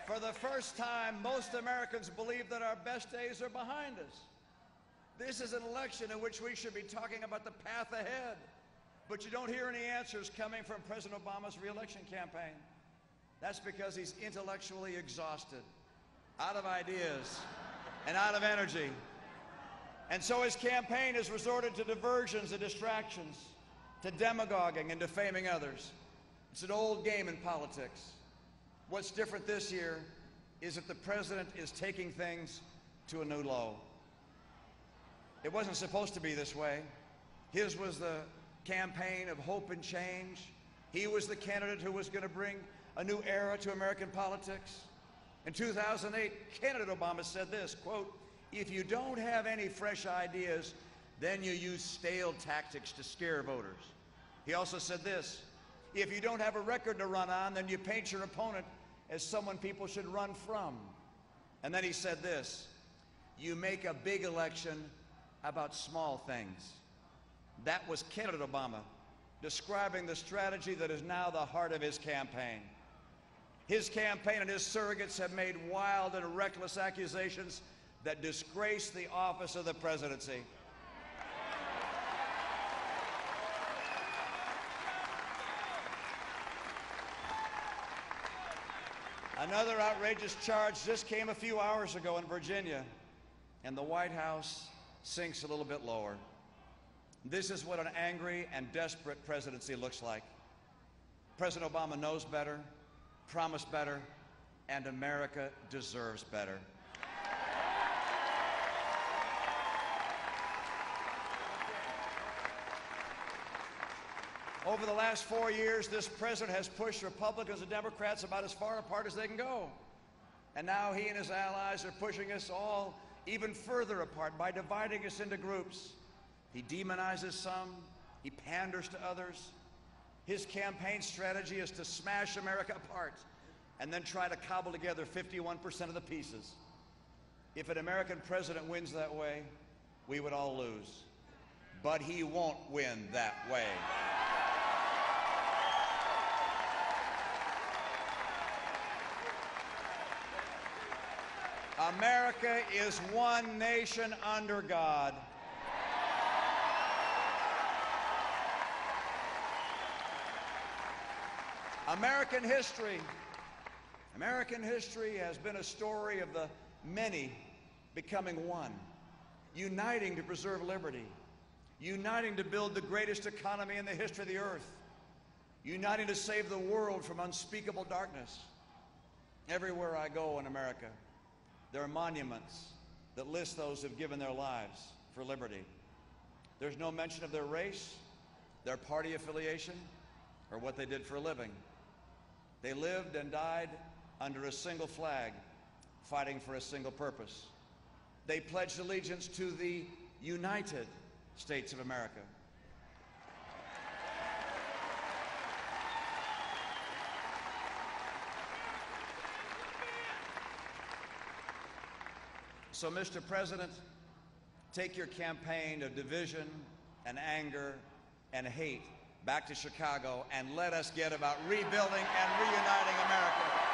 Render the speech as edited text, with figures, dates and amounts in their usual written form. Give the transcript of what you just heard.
For the first time, most Americans believe that our best days are behind us. This is an election in which we should be talking about the path ahead. But you don't hear any answers coming from President Obama's re-election campaign. That's because he's intellectually exhausted, out of ideas, and out of energy. And so his campaign has resorted to diversions and distractions, to demagoguing and defaming others. It's an old game in politics. What's different this year is that the president is taking things to a new low. It wasn't supposed to be this way. His was the campaign of hope and change. He was the candidate who was going to bring a new era to American politics. In 2008, candidate Obama said this, quote, "If you don't have any fresh ideas, then you use stale tactics to scare voters." He also said this, "If you don't have a record to run on, then you paint your opponent as someone people should run from." And then he said this, "You make a big election about small things." That was candidate Obama describing the strategy that is now the heart of his campaign. His campaign and his surrogates have made wild and reckless accusations that disgrace the office of the presidency. Another outrageous charge just came a few hours ago in Virginia, and the White House sinks a little bit lower. This is what an angry and desperate presidency looks like. President Obama knows better, promised better, and America deserves better. Over the last 4 years, this president has pushed Republicans and Democrats about as far apart as they can go. And now he and his allies are pushing us all even further apart by dividing us into groups. He demonizes some, he panders to others. His campaign strategy is to smash America apart and then try to cobble together 51% of the pieces. If an American president wins that way, we would all lose. But he won't win that way. America is one nation under God. American history has been a story of the many becoming one, uniting to preserve liberty, uniting to build the greatest economy in the history of the earth, uniting to save the world from unspeakable darkness. Everywhere I go in America, there are monuments that list those who've given their lives for liberty. There's no mention of their race, their party affiliation, or what they did for a living. They lived and died under a single flag, fighting for a single purpose. They pledged allegiance to the United States of America. So, Mr. President, take your campaign of division and anger and hate back to Chicago and let us get about rebuilding and reuniting America.